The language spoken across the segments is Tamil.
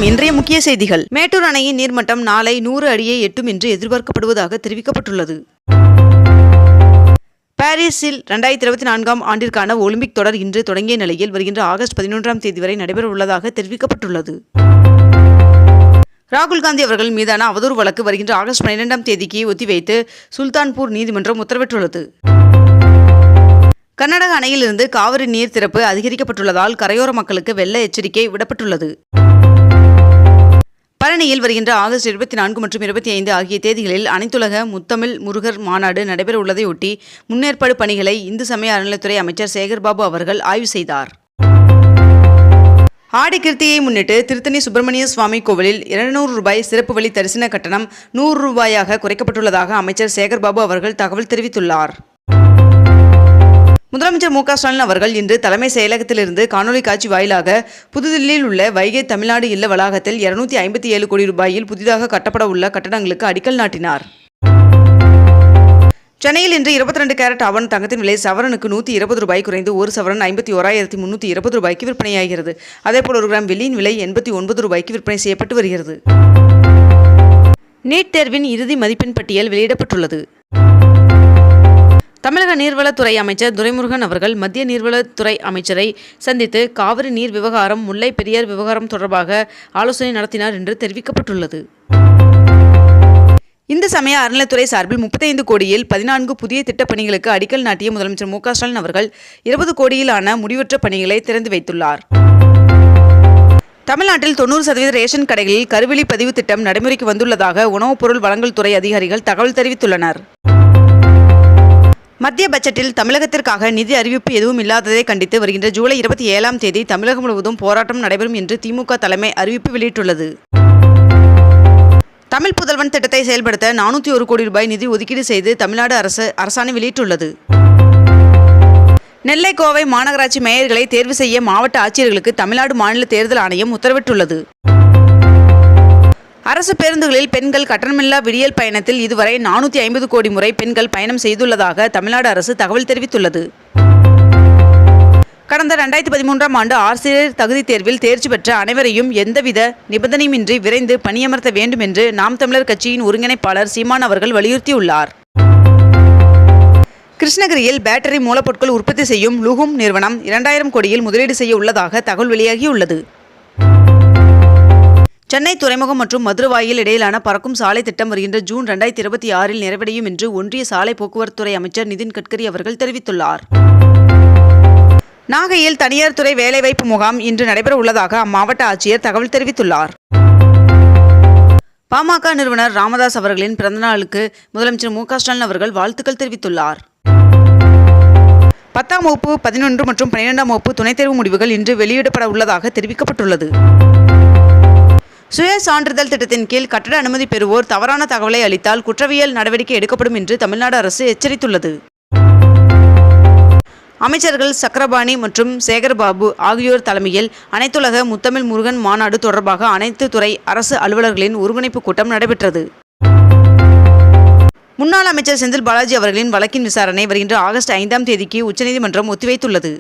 இன்றைய முக்கிய செய்திகள். மேட்டூர் அணையின் நீர்மட்டம் நாளை 100 அடியை எட்டும் என்று எதிர்பார்க்கப்படுவதாக தெரிவிக்கப்பட்டுள்ளது. பாரிஸில் 2024ஆம் ஆண்டிற்கான ஒலிம்பிக் தொடர் இன்று தொடங்கிய நிலையில் வருகின்ற ஆகஸ்ட் 11ஆம் தேதி வரை நடைபெற உள்ளதாக தெரிவிக்கப்பட்டுள்ளது. ராகுல் காந்தி அவர்கள் மீதான அவதூறு வழக்கு வருகின்ற ஆகஸ்ட் 12ஆம் தேதிக்கு ஒத்திவைத்து சுல்தான்பூர் நீதிமன்றம் உத்தரவிட்டுள்ளது. கர்நாடக அணையிலிருந்து காவிரி நீர் திறப்பு அதிகரிக்கப்பட்டுள்ளதால் கரையோர மக்களுக்கு வெள்ள எச்சரிக்கை விடப்பட்டுள்ளது. பழனியில் வருகின்ற ஆகஸ்ட் 24 மற்றும் 25 ஆகிய தேதிகளில் அனைத்துலக முத்தமிழ் முருகர் மாநாடு நடைபெற உள்ளதையொட்டி முன்னேற்பாடு பணிகளை இந்து சமய அறநிலைத்துறை அமைச்சர் சேகர்பாபு அவர்கள் ஆய்வு செய்தார். ஆடி கிருத்தியை முன்னிட்டு திருத்தணி சுப்பிரமணிய சுவாமி கோவிலில் 200 ரூபாய் சிறப்பு வழி தரிசன கட்டணம் 100 ரூபாயாக குறைக்கப்பட்டுள்ளதாக அமைச்சர் சேகர்பாபு அவர்கள் தகவல் தெரிவித்துள்ளார். முதலமைச்சர் மு க ஸ்டாலின் அவர்கள் இன்று தலைமை செயலகத்திலிருந்து காணொலி காட்சி வாயிலாக புதுதில்லியில் உள்ள வைகை தமிழ்நாடு இல்ல வளாகத்தில் 257 கோடி ரூபாயில் புதிதாக கட்டப்பட உள்ள கட்டடங்களுக்கு அடிக்கல் நாட்டினார். சென்னையில் இன்று 22 கேரட் ஆபரண தங்கத்தின் விலை சவரனுக்கு 120 ரூபாய் குறைந்து ஒரு சவரன் 51,320 ரூபாய்க்கு விற்பனையாகிறது. அதேபோல் 1 கிராம் வெள்ளியின் விலை 89 ரூபாய்க்கு விற்பனை செய்யப்பட்டு வருகிறது. நீட் தேர்வின் இறுதி மதிப்பெண் பட்டியல் வெளியிடப்பட்டுள்ளது. தமிழக நீர்வளத்துறை அமைச்சர் துரைமுருகன் அவர்கள் மத்திய நீர்வளத்துறை அமைச்சரை சந்தித்து காவிரி நீர் விவகாரம், முல்லை பெரியார் விவகாரம் தொடர்பாக ஆலோசனை நடத்தினார் என்று தெரிவிக்கப்பட்டுள்ளது. இந்து சமய அறநிலைத்துறை சார்பில் 35 கோடியில் 14 புதிய திட்டப் பணிகளுக்கு அடிக்கல் நாட்டிய முதலமைச்சர் மு க ஸ்டாலின் அவர்கள் 20 கோடியிலான முடிவற்ற பணிகளை திறந்து வைத்துள்ளார். தமிழ்நாட்டில் 90% ரேஷன் கடைகளில் கருவிழி பதிவு திட்டம் நடைமுறைக்கு வந்துள்ளதாக உணவுப் பொருள் வழங்கல் துறை அதிகாரிகள் தகவல் தெரிவித்துள்ளனர். மத்திய பட்ஜெட்டில் தமிழகத்திற்காக நிதி அறிவிப்பு எதுவும் இல்லாததை கண்டித்து வருகின்ற ஜூலை 27ஆம் தேதி தமிழகம் முழுவதும் போராட்டம் நடைபெறும் என்று திமுக தலைமை அறிவிப்பு வெளியிட்டுள்ளது. தமிழ் புதல்வன் திட்டத்தை செயல்படுத்த 401 கோடி ரூபாய் நிதி ஒதுக்கீடு செய்து தமிழ்நாடு அரசாணை வெளியிட்டுள்ளது. நெல்லை, கோவை மாநகராட்சி மேயர்களை தேர்வு செய்ய மாவட்ட ஆட்சியர்களுக்கு தமிழ்நாடு மாநில தேர்தல் ஆணையம் உத்தரவிட்டுள்ளது. அரசு பேருந்துகளில் பெண்கள் கட்டணமில்லா விடியல் பயணத்தில் இதுவரை 450 கோடி முறை பெண்கள் பயணம் செய்துள்ளதாக தமிழ்நாடு அரசு தகவல் தெரிவித்துள்ளது. கடந்த 2013ஆம் ஆண்டு ஆசிரியர் தகுதி தேர்வில் தேர்ச்சி பெற்ற அனைவரையும் எந்தவித நிபந்தனையுமின்றி விரைந்து பணியமர்த்த வேண்டும் என்று நாம் தமிழர் கட்சியின் ஒருங்கிணைப்பாளர் சீமான் அவர்கள் வலியுறுத்தியுள்ளார். கிருஷ்ணகிரியில் பேட்டரி மூலப்பொருட்கள் உற்பத்தி செய்யும் லுகும் நிறுவனம் 2000 கோடியில் முதலீடு செய்ய உள்ளதாக தகவல் வெளியாகியுள்ளது. சென்னை துறைமுகம் மற்றும் மதுரவாயில் இடையிலான பறக்கும் சாலை திட்டம் வருகின்ற ஜூன் 2026இல் நிறைவடையும் என்று ஒன்றிய சாலை போக்குவரத்துறை அமைச்சர் நிதின் கட்கரி அவர்கள் தெரிவித்துள்ளார். நாகையில் தனியார் துறை வேலைவாய்ப்பு முகாம் இன்று நடைபெற உள்ளதாக அம்மாவட்ட ஆட்சியர் தகவல் தெரிவித்துள்ளார். பாமக நிறுவனர் ராமதாஸ் அவர்களின் பிறந்தநாளுக்கு முதலமைச்சர் மு க ஸ்டாலின் அவர்கள் வாழ்த்துக்கள் தெரிவித்துள்ளார். 10ஆம் வகுப்பு, 11 மற்றும் 12ஆம் வகுப்பு துணைத் தேர்வு முடிவுகள் இன்று வெளியிடப்பட உள்ளதாக தெரிவிக்கப்பட்டுள்ளது. சுய சான்றிதழ் திட்டத்தின் கீழ் கட்டட அனுமதி பெறுவோர் தவறான தகவலை அளித்தால் குற்றவியல் நடவடிக்கை எடுக்கப்படும் என்று தமிழ்நாடு அரசு எச்சரித்துள்ளது. அமைச்சர்கள் சக்கரபாணி மற்றும் சேகர்பாபு ஆகியோர் தலைமையில் அனைத்துலக முத்தமிழ் முருகன் மாநாடு தொடர்பாக அனைத்து துறை அரசு அலுவலர்களின் ஒருங்கிணைப்பு கூட்டம் நடைபெற்றது. முன்னாள் அமைச்சர் செந்தில் பாலாஜி அவர்களின் வழக்கின் விசாரணை வருகின்ற ஆகஸ்ட் 5ஆம் தேதிக்கு உச்சநீதிமன்றம் ஒத்திவைத்துள்ளது.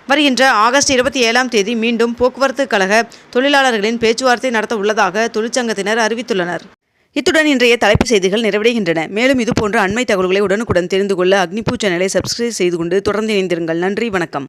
வருகின்ற ஆகஸ்ட் 27ஆம் தேதி மீண்டும் போக்குவரத்து கழக தொழிலாளர்களின் பேச்சுவார்த்தை நடத்த உள்ளதாக தொழிற்சங்கத்தினர் அறிவித்துள்ளனர். இத்துடன் இன்றைய தலைப்புச் செய்திகள் நிறைவடைகின்றன. மேலும் இதுபோன்ற அண்மை தகவல்களை உடனுக்குடன் தெரிந்து கொள்ள அக்னிபூ சேனலை சப்ஸ்கிரைப் செய்து கொண்டு தொடர்ந்து இணைந்திருங்கள். நன்றி, வணக்கம்.